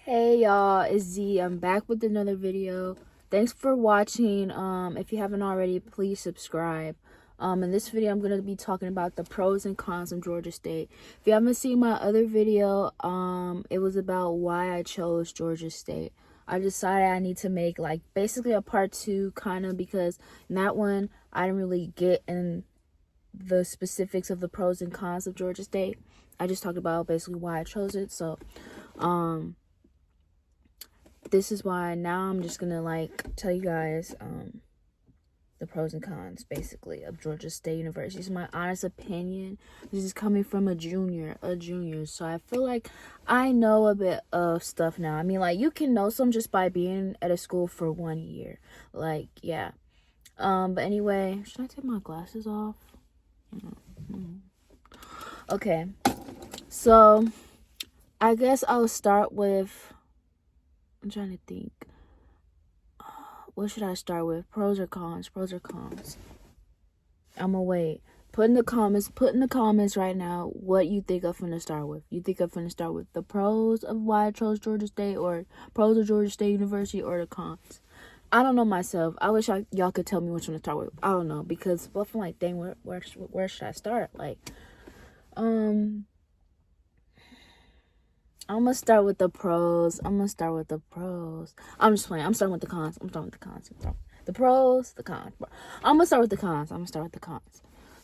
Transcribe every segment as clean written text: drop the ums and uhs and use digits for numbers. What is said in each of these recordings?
Hey y'all, it's Z. I'm back with another video. Thanks for watching. If you haven't already, please subscribe. In this video I'm gonna be talking about the pros and cons of Georgia State. If you haven't seen my other video, it was about why I chose Georgia State. I decided I need to make like basically a part 2 kind of, because in that one I didn't really get in the specifics of the pros and cons of Georgia State. I just talked about basically why I chose it. So this is why now I'm just gonna like tell you guys the pros and cons basically of Georgia State University. It's my honest opinion. This is coming from a junior, so I feel like I know a bit of stuff now. I mean, like, you can know some just by being at a school for 1 year, like, yeah. But anyway, should I take my glasses off? Okay, so I guess I'll start with, I'm trying to think. What should I start with? Pros or cons? Pros or cons? I'ma wait. Put in the comments right now what you think I'm finna start with. You think I'm finna start with the pros of why I chose Georgia State, or pros of Georgia State University, or the cons? I don't know myself. I wish y'all could tell me which one to start with. I don't know, because I'm like, dang, where should I start? Like, I'm gonna start with the pros. I'm just playing. I'm starting with the cons. The pros, the cons. I'm gonna start with the cons.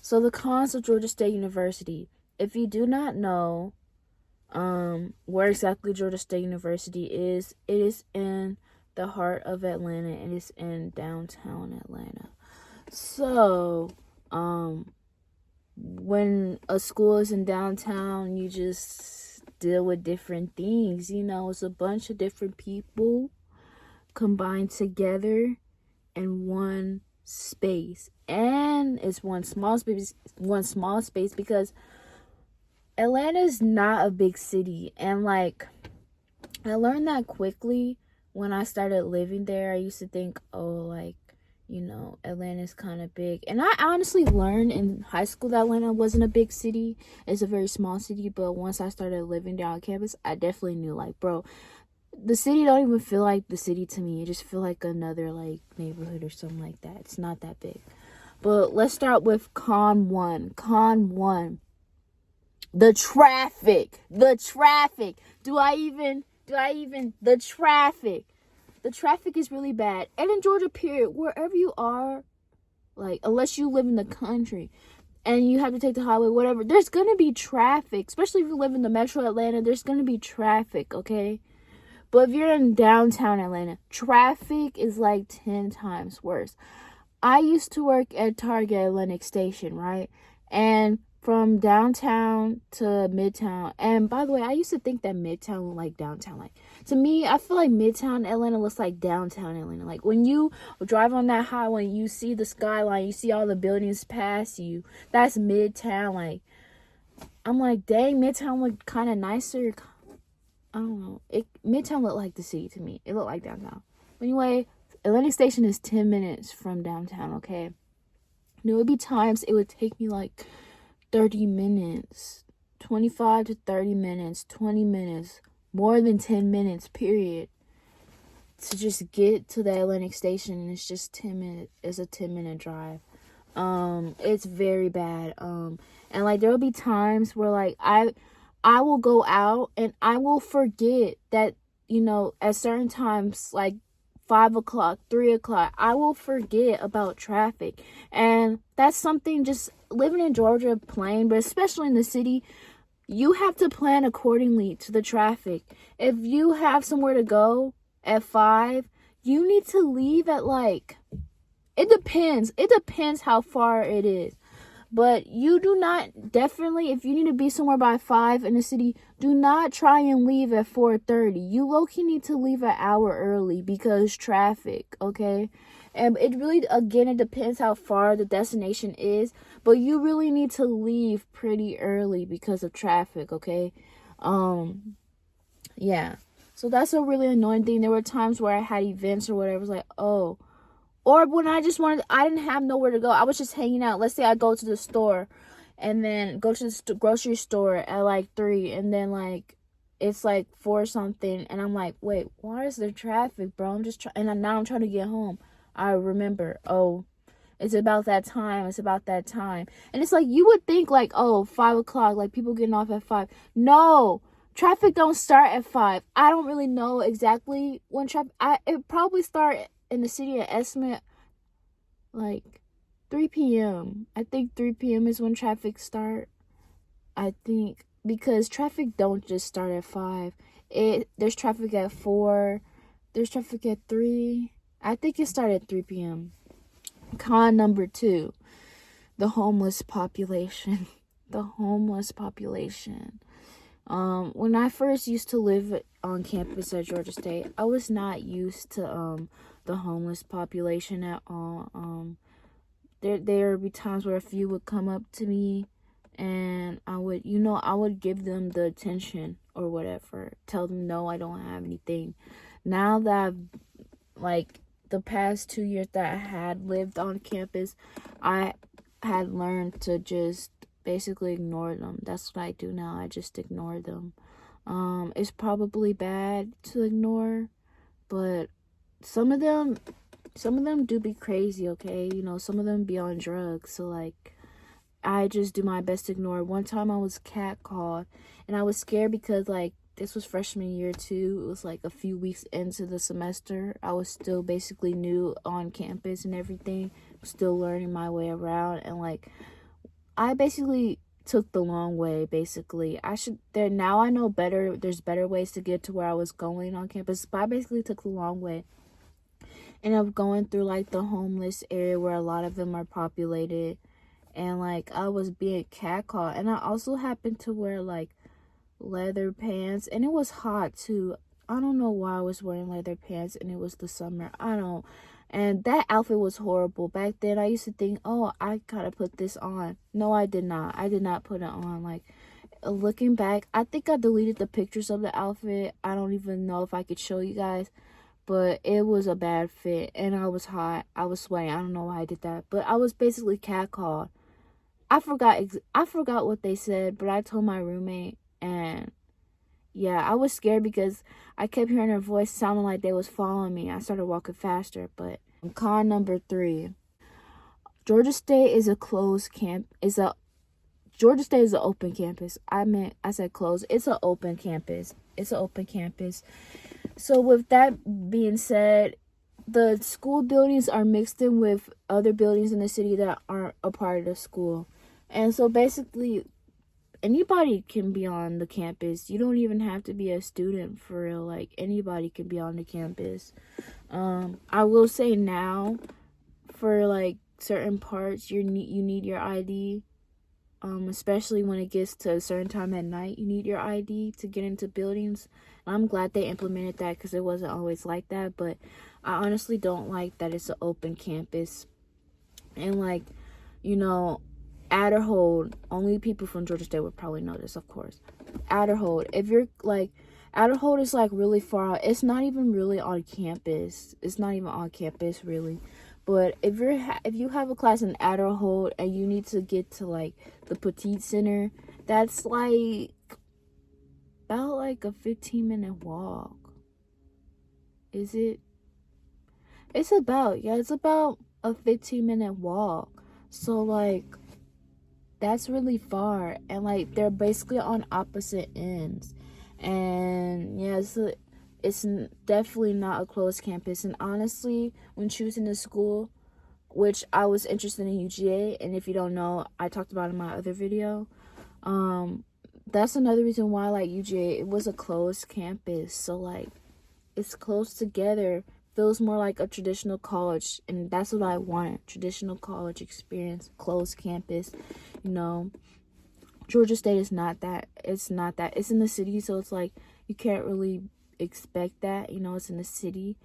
So the cons of Georgia State University. If you do not know where exactly Georgia State University is, it is in the heart of Atlanta. It is in downtown Atlanta. So, when a school is in downtown, you just deal with different things. You know, it's a bunch of different people combined together in one space, and it's one small space because Atlanta's not a big city. And like, I learned that quickly when I started living there. I used to think, oh, like, you know, Atlanta's kind of big. And I honestly learned in high school that Atlanta wasn't a big city. It's a very small city. But once I started living there on campus, I definitely knew, like, bro, the city don't even feel like the city to me. It just feel like another, like, neighborhood or something like that. It's not that big. But let's start with con one. The traffic. The traffic. The traffic is really bad. And in Georgia, period, wherever you are, like, unless you live in the country and you have to take the highway, whatever, there's gonna be traffic. Especially if you live in the metro Atlanta, there's gonna be traffic, okay? But if you're in downtown Atlanta, traffic is like 10 times worse. I used to work at Target Atlantic Station, right? And from downtown to Midtown, and by the way, I used to think that Midtown looked like downtown. Like, to me, I feel like Midtown Atlanta looks like downtown Atlanta. Like, when you drive on that highway, you see the skyline, you see all the buildings past you, that's Midtown. Like, I'm like, dang, Midtown looked kind of nicer. I don't know. Midtown looked like the city to me. It looked like downtown. But anyway, Atlantic Station is 10 minutes from downtown, okay? There would be times it would take me like 30 minutes, 25 to 30 minutes, 20 minutes, more than 10 minutes, period, to just get to the Atlantic Station. And it's just 10 minutes. It's a 10-minute drive. It's very bad. And like, there will be times where like I will go out and I will forget that, you know, at certain times, like 5 o'clock, 3 o'clock, I will forget about traffic. And that's something, just living in Georgia, plain, but especially in the city, you have to plan accordingly to the traffic. If you have somewhere to go at 5, you need to leave at like, it depends how far it is. But you do not, definitely, if you need to be somewhere by 5 in the city, do not try and leave at 4:30. You low-key need to leave an hour early because traffic, okay? And it really, again, it depends how far the destination is. But you really need to leave pretty early because of traffic, okay? Yeah. So that's a really annoying thing. There were times where I had events or whatever. It was like, oh. Or when I didn't have nowhere to go. I was just hanging out. Let's say I go to the store and then go to the grocery store at like 3, and then like it's like 4 something, and I'm like, wait, why is there traffic, bro? I'm just trying, and now I'm trying to get home. I remember, oh, it's about that time. It's about that time. And it's like, you would think like, oh, 5 o'clock, like people getting off at 5. No, traffic don't start at 5. I don't really know exactly when traffic, it probably start in the city of Esmond like 3 p.m. I think 3 p.m. is when traffic start. I think because traffic don't just start at 5. There's traffic at 4. There's traffic at 3. I think it started at 3 p.m. Con number 2, the homeless population. The homeless population. When I first used to live on campus at Georgia State, I was not used to the homeless population at all. There would be times where a few would come up to me, and I would give them the attention or whatever, tell them no, I don't have anything. Now that I've, like, the past 2 years that I had lived on campus, I had learned to just basically ignore them. That's what I do now. I just ignore them. It's probably bad to ignore, but some of them do be crazy, okay? You know, some of them be on drugs, so like I just do my best to ignore. One time I was catcalled, and I was scared because like this was freshman year too. It was like a few weeks into the semester. I was still basically new on campus and everything, still learning my way around, and like I basically took the long way. Basically, now I know better. There's better ways to get to where I was going on campus, but I basically took the long way. And I'm going through like the homeless area where a lot of them are populated, and like I was being catcalled, and I also happened to wear like leather pants, and it was hot too. I don't know why I was wearing leather pants, and it was the summer. And that outfit was horrible. Back then I used to think, oh, I gotta put this on. No, I did not. I did not put it on. Like, looking back, I think I deleted the pictures of the outfit. I don't even know if I could show you guys, but it was a bad fit, and I was hot. I was sweating. I don't know why I did that, but I was basically catcalled. I forgot what they said, but I told my roommate, and yeah, I was scared because I kept hearing her voice sounding like they was following me. I started walking faster. But con number 3, Georgia State is a closed Georgia State is an open campus. I said closed. It's an open campus. It's an open campus. So with that being said, the school buildings are mixed in with other buildings in the city that aren't a part of the school. And so basically, anybody can be on the campus. You don't even have to be a student for real. Like, anybody can be on the campus. I will say now, for like certain parts, you need your ID. Especially when it gets to a certain time at night, you need your ID to get into buildings. I'm glad they implemented that because it wasn't always like that. But I honestly don't like that it's an open campus. And like, you know, Adderhold, only people from Georgia State would probably know this, of course. Adderhold, if you're like, Adderhold is like really far out. It's not even really on campus. It's not even on campus really. But if you have a class in Adderhold and you need to get to like the Petite Center, that's like about like a 15-minute walk. Is it? It's about a 15-minute walk. So like, that's really far, and like they're basically on opposite ends. And yeah, it's definitely not a closed campus. And honestly, when choosing a school, which I was interested in UGA, and if you don't know, I talked about it in my other video, that's another reason why I like UGA. It was a closed campus, so like it's close together, feels more like a traditional college, and that's what I wanted. Traditional college experience, closed campus. You know, Georgia State is not that. It's not that. It's in the city, so it's like you can't really expect that. You know, it's in the city.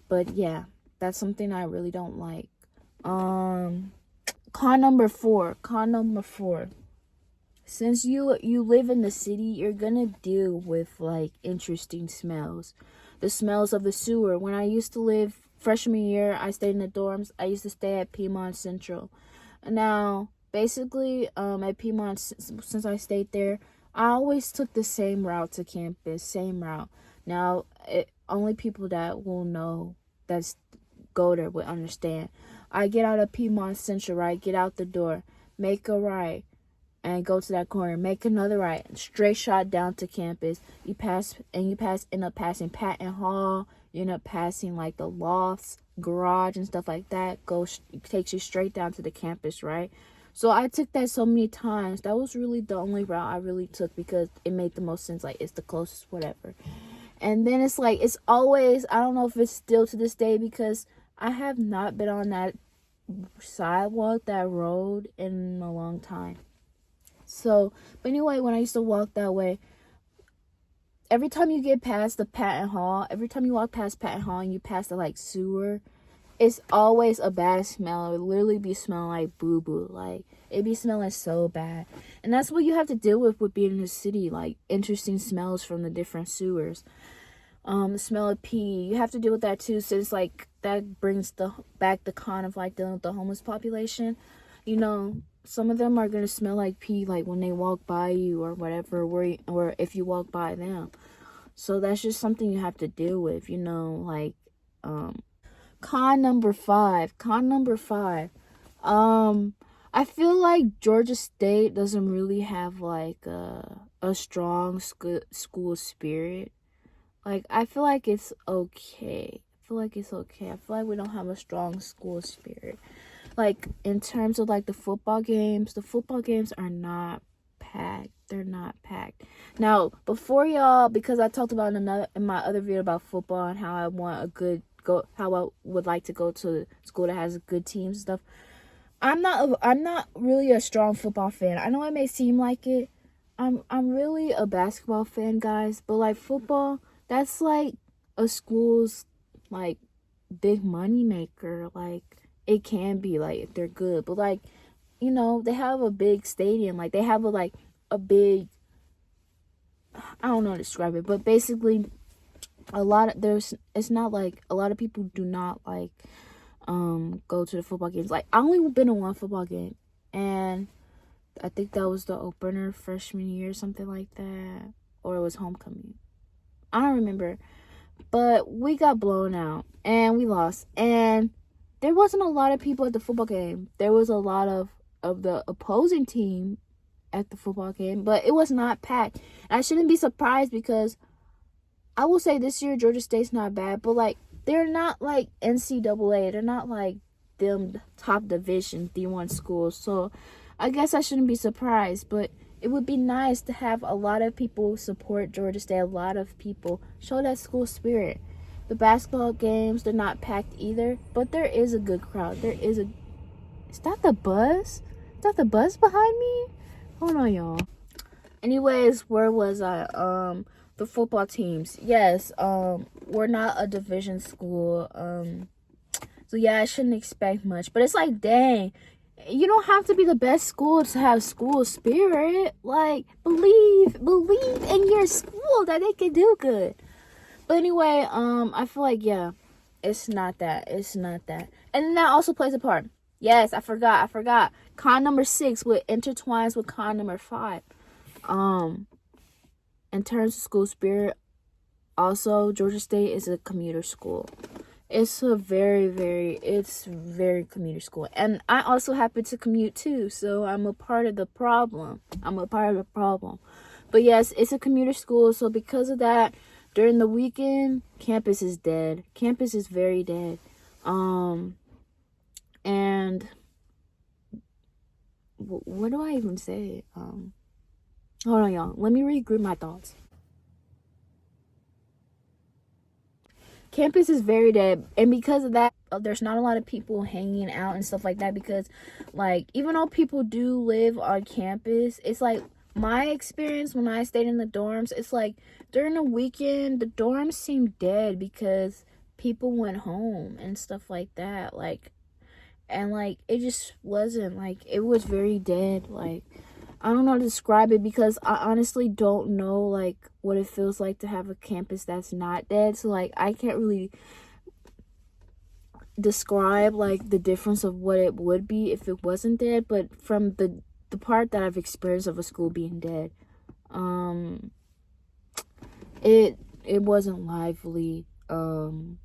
But yeah, that's something I really don't like. Con number 4. Since you live in the city, you're gonna deal with like interesting smells. The smells of the sewer. When I used to live freshman year, I stayed in the dorms. I used to stay at Piedmont Central. Now, basically, at Piedmont, since I stayed there, I always took the same route to campus, same route. Now, only people that will know, that's go there, would understand. I get out of Piedmont Central, right? Get out the door, make a right, and go to that corner. Make another right, straight shot down to campus. You end up passing Patton Hall. You end up passing like the lofts, garage, and stuff like that. Takes you straight down to the campus, right? So I took that so many times. That was really the only route I really took because it made the most sense. Like, it's the closest, whatever. And then it's like, it's always, I don't know if it's still to this day, because I have not been on that sidewalk, that road, in a long time. So, but anyway, when I used to walk that way, every time you get past the Patton Hall, every time you walk past Patton Hall and you pass the like sewer, it's always a bad smell. It would literally be smelling like boo-boo. Like, it be smelling so bad. And that's what you have to deal with being in the city. Like, interesting smells from the different sewers. The smell of pee. You have to deal with that too, since like that brings back the con of like dealing with the homeless population. You know, some of them are gonna smell like pee, like when they walk by you or whatever, or if you walk by them. So that's just something you have to deal with. You know, like Con number five. I feel like Georgia State doesn't really have like a strong school spirit. Like, I feel like it's okay. I feel like we don't have a strong school spirit. Like, in terms of like the football games are not packed. They're not packed. Now, before y'all, because I talked about in my other video about football and how I would like to go to a school that has good teams and stuff. I'm not really a strong football fan. I know it may seem like it. I'm really a basketball fan, guys, but like football, that's like a school's like big money maker. Like, it can be, like, if they're good, but like, you know, they have a big stadium. Like, they have a big, I don't know how to describe it, but basically it's not like a lot of people do not like go to the football games. Like, I only been to one football game, and I think that was the opener freshman year, something like that, or it was homecoming. I don't remember, but we got blown out and we lost, and there wasn't a lot of people at the football game. There was a lot of the opposing team at the football game, but it was not packed. And I shouldn't be surprised, because I will say this year Georgia State's not bad, but like, they're not like NCAA. They're not like them top division D1 schools. So I guess I shouldn't be surprised, but it would be nice to have a lot of people support Georgia State. A lot of people show that school spirit. The basketball games, they're not packed either, but there is a good crowd. Is that the buzz? Is that the buzz behind me? Hold on, y'all. Anyways, where was I? The football teams. Yes, we're not a division school. So yeah, I shouldn't expect much. But it's like, dang, you don't have to be the best school to have school spirit. Like, believe in your school that they can do good. But anyway, I feel like, yeah, it's not that. And then that also plays a part. Yes, I forgot. Con number 6 intertwines with con number 5. In terms of school spirit, also, Georgia State is a commuter school. It's very commuter school. And I also happen to commute too, so I'm a part of the problem. But yes, it's a commuter school, so because of that, during the weekend, campus is dead. Campus is very dead. And what do I even say? Hold on, y'all. Let me regroup my thoughts. Campus is very dead, and because of that, there's not a lot of people hanging out and stuff like that, because like, even though people do live on campus, it's like, my experience when I stayed in the dorms, it's like during the weekend the dorms seemed dead because people went home and stuff like that. Like, and like, it just wasn't, like, it was very dead. Like, I don't know how to describe it, because I honestly don't know like what it feels like to have a campus that's not dead. So like, I can't really describe like the difference of what it would be if it wasn't dead. But from the part that I've experienced of a school being dead, Um, it wasn't lively. And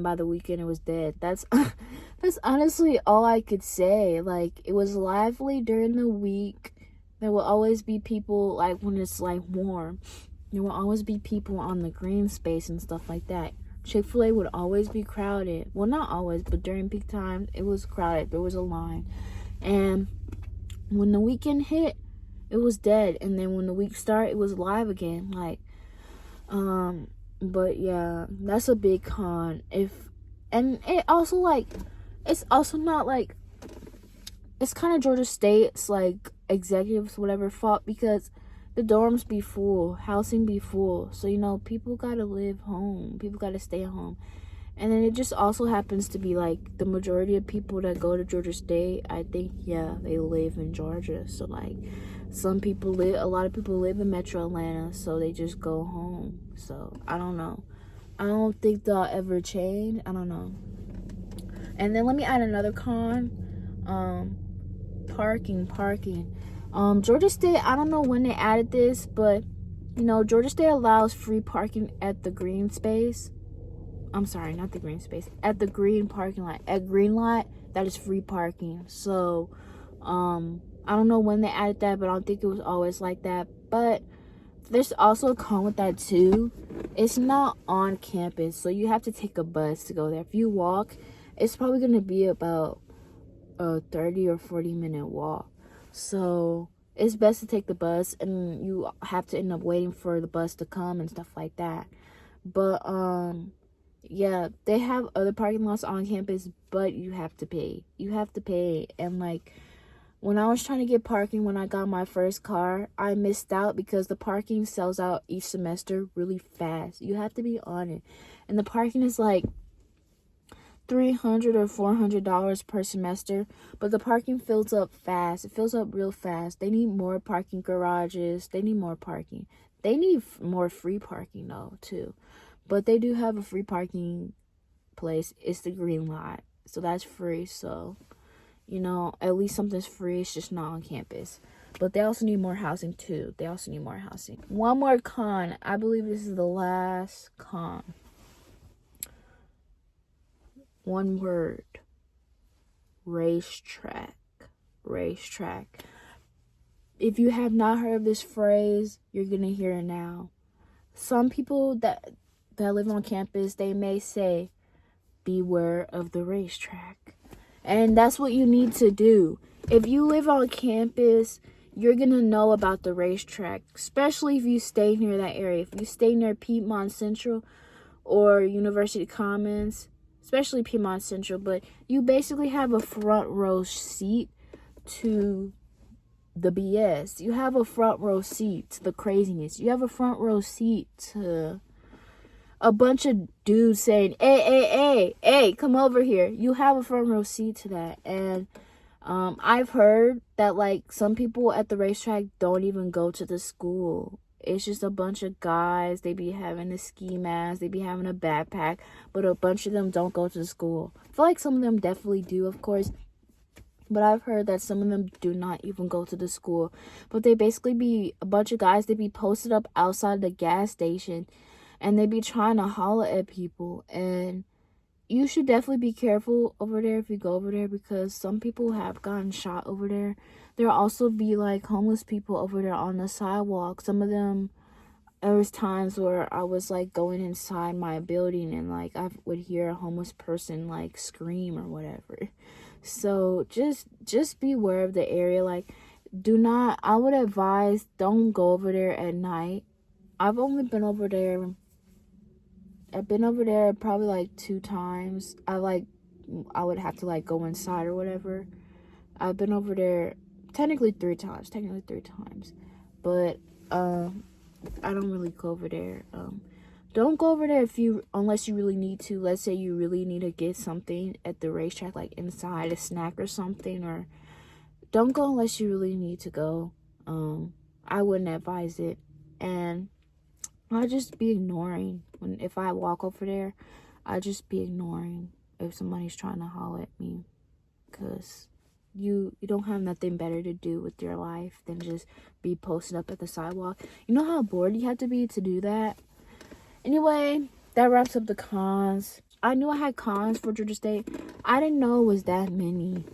by the weekend it was dead. That's that's honestly all I could say. Like, it was lively during the week. There will always be people, like, when it's like warm. There will always be people on the green space and stuff like that. Chick-fil-A would always be crowded. Well, not always, but during peak time, it was crowded. There was a line. And when the weekend hit, it was dead. And then when the week started, it was live again. Like, but yeah, that's a big con. And it also, like, it's also not like, it's kind of Georgia State's, like, executives, whatever, fault, because the dorms be full, housing be full. So, people gotta live home. People gotta stay home. And then it just also happens to be, like, the majority of people that go to Georgia State, I think, yeah, they live in Georgia. So, like, a lot of people live in Metro Atlanta, so they just go home. So, I don't know. I don't think they'll ever change. I don't know. And then let me add another con. Parking. Georgia State, I don't know when they added this, but, Georgia State allows free parking at the green space. I'm sorry, not the green space. At the green parking lot. At Green Lot, that is free parking. So, I don't know when they added that, but I don't think it was always like that. But there's also a con with that too. It's not on campus, so you have to take a bus to go there. If you walk, it's probably going to be about a 30 or 40-minute walk. So it's best to take the bus, and you have to end up waiting for the bus to come and stuff like that. But yeah, they have other parking lots on campus, but you have to pay. And, like, when I was trying to get parking when I got my first car, I missed out because the parking sells out each semester really fast. You have to be on it. And the parking is like $300 or $400 per semester, but the parking fills up fast. It fills up real fast. They need more parking garages. They need more parking. They need more free parking though too, but they do have a free parking place. It's the Green Lot, so that's free. So, at least something's free. It's just not on campus. But they also need more housing too. One more con. I believe this is the last con. One word. Racetrack. If you have not heard of this phrase, you're gonna hear it now. Some people that live on campus, they may say, beware of the racetrack. And that's what you need to do. If you live on campus, you're gonna know about the racetrack, especially if you stay near that area. If you stay near Piedmont Central or University Commons, especially Piedmont Central, but you basically have a front row seat to the BS. You have a front row seat to the craziness. You have a front row seat to a bunch of dudes saying, hey, come over here. You have a front row seat to that. And I've heard that, like, some people at the racetrack don't even go to the school. It's just a bunch of guys. They be having a ski mask. They be having a backpack. But a bunch of them don't go to the school. I feel like some of them definitely do, of course. But I've heard that some of them do not even go to the school. But they basically be a bunch of guys. They be posted up outside the gas station. And they be trying to holler at people. And you should definitely be careful over there if you go over there, because some people have gotten shot over there. There also be, like, homeless people over there on the sidewalk. Some of them, there was times where I was, like, going inside my building and, like, I would hear a homeless person, like, scream or whatever. So just be aware of the area. Like, I would advise, don't go over there at night. I've been over there probably like 2 times. I would have to, like, go inside or whatever. I've been over there technically 3 times. But I don't really go over there. Don't go over there unless you really need to. Let's say you really need to get something at the racetrack, like inside, a snack or something, or don't go unless you really need to go. I wouldn't advise it. And I just be ignoring if I walk over there. I just be ignoring if somebody's trying to holler at me, because you don't have nothing better to do with your life than just be posted up at the sidewalk. You know how bored you have to be to do that? Anyway, that wraps up the cons. I knew I had cons for Georgia State. I didn't know it was that many.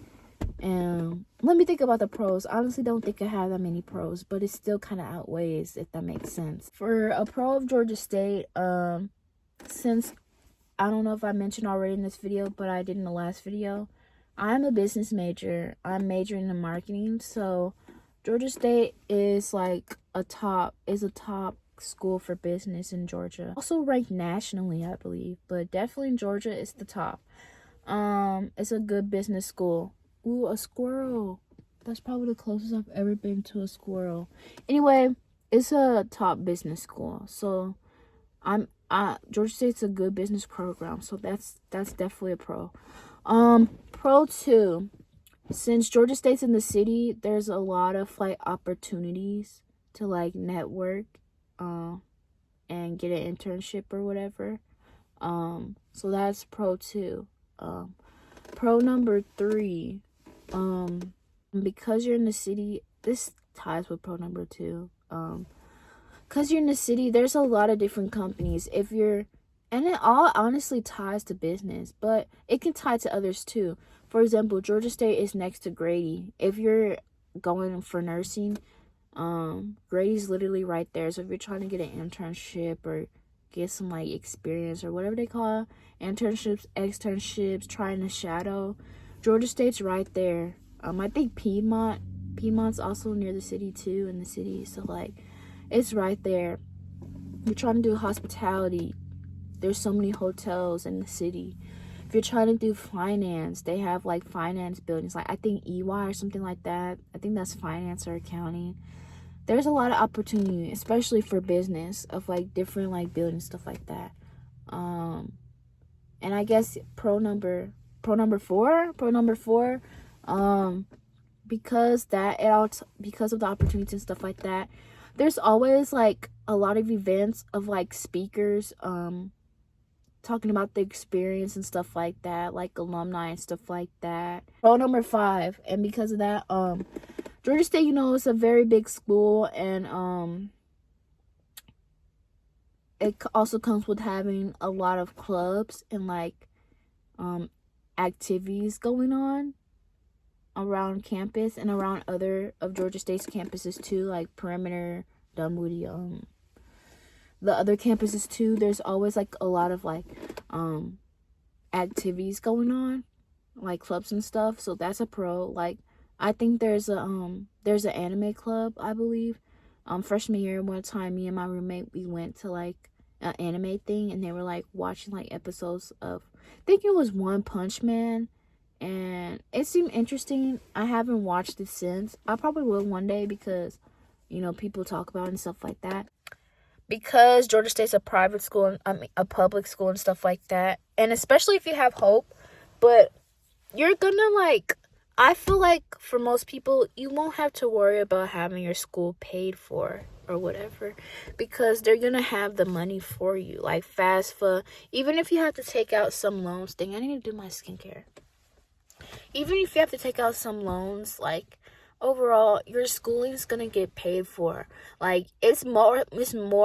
And let me think about the pros. I honestly don't think I have that many pros, but it still kind of outweighs, if that makes sense. For a pro of Georgia State, since I don't know if I mentioned already in this video, but I did in the last video, I'm a business major. I'm majoring in marketing, so Georgia State is like a top school for business in Georgia. Also ranked nationally, I believe, but definitely in Georgia it's the top. It's a good business school. Ooh, a squirrel. That's probably the closest I've ever been to a squirrel. Anyway, it's a top business school. So Georgia State's a good business program. So that's definitely a pro. Pro 2. Since Georgia State's in the city, there's a lot of like opportunities to like network and get an internship or whatever. So that's pro 2. Pro number 3, because you're in the city, this ties with pro number 2. Because you're in the city, there's a lot of different companies. And it all honestly ties to business, but it can tie to others too. For example, Georgia State is next to Grady. If you're going for nursing, Grady's literally right there. So if you're trying to get an internship or get some like experience or whatever they call internships, externships, trying to shadow, Georgia State's right there. I think Piedmont's also near the city too, in the city. So like, it's right there. You're trying to do hospitality, there's so many hotels in the city. If you're trying to do finance, they have like finance buildings, like I think EY or something like that. I think that's finance or accounting. There's a lot of opportunity, especially for business, of like different like buildings, stuff like that. And I guess pro number 4, because because of the opportunities and stuff like that, there's always like a lot of events of like speakers talking about the experience and stuff like that, like alumni and stuff like that. Pro number 5, and because of that, Georgia State, it's a very big school, and it also comes with having a lot of clubs and like activities going on around campus and around other of Georgia State's campuses too, like Perimeter, Dunwoody, the other campuses too. There's always like a lot of like activities going on, like clubs and stuff. So that's a pro. Like I think there's an anime club, I believe. Freshman year, one time me and my roommate, we went to like an anime thing, and they were like watching like episodes of, I think it was One Punch Man, and it seemed interesting. I haven't watched it since. I probably will one day because people talk about it and stuff like that. Because Georgia State's a private school, a public school and stuff like that, and especially if you have hope, but you're gonna like, I feel like for most people, you won't have to worry about having your school paid for or whatever, because they're gonna have the money for you, like FAFSA. Even if you have to take out some loans, I need to do my skincare. Even if you have to take out some loans, like overall your schooling is gonna get paid for. Like it's more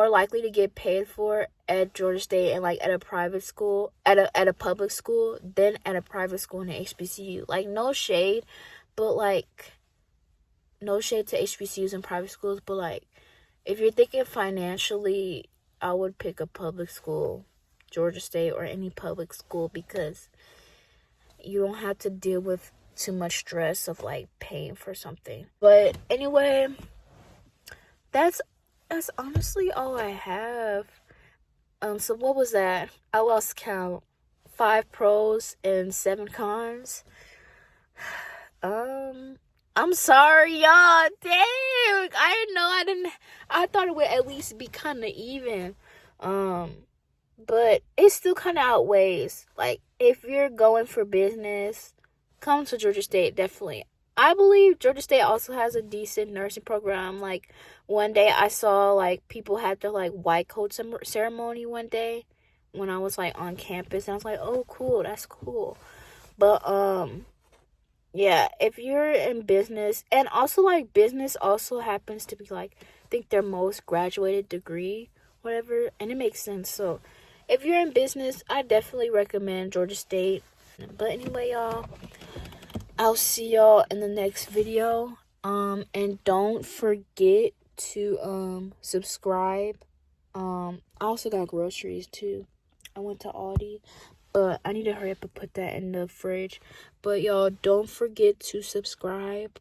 likely to get paid for at Georgia State and like at a private school, at a public school, than at a private school in a HBCU. Like no shade, but like no shade to HBCUs and private schools, but like if you're thinking financially, I would pick a public school, Georgia State or any public school, because you don't have to deal with too much stress of like paying for something. But anyway, that's honestly all I have. So what was that? I lost count. 5 pros and 7 cons. I'm sorry, y'all. Dang, I thought it would at least be kind of even. But it still kind of outweighs. Like if you're going for business, come to Georgia State, definitely. I believe Georgia State also has a decent nursing program. Like one day I saw like people had their like white coat ceremony one day when I was like on campus, and I was like, oh cool, that's cool. But yeah, if you're in business, and also like business also happens to be like, I think their most graduated degree, whatever, and it makes sense. So if you're in business, I definitely recommend Georgia State. But anyway, y'all, I'll see y'all in the next video. And don't forget to subscribe. I also got groceries too. I went to Aldi, but I need to hurry up and put that in the fridge. But y'all, don't forget to subscribe.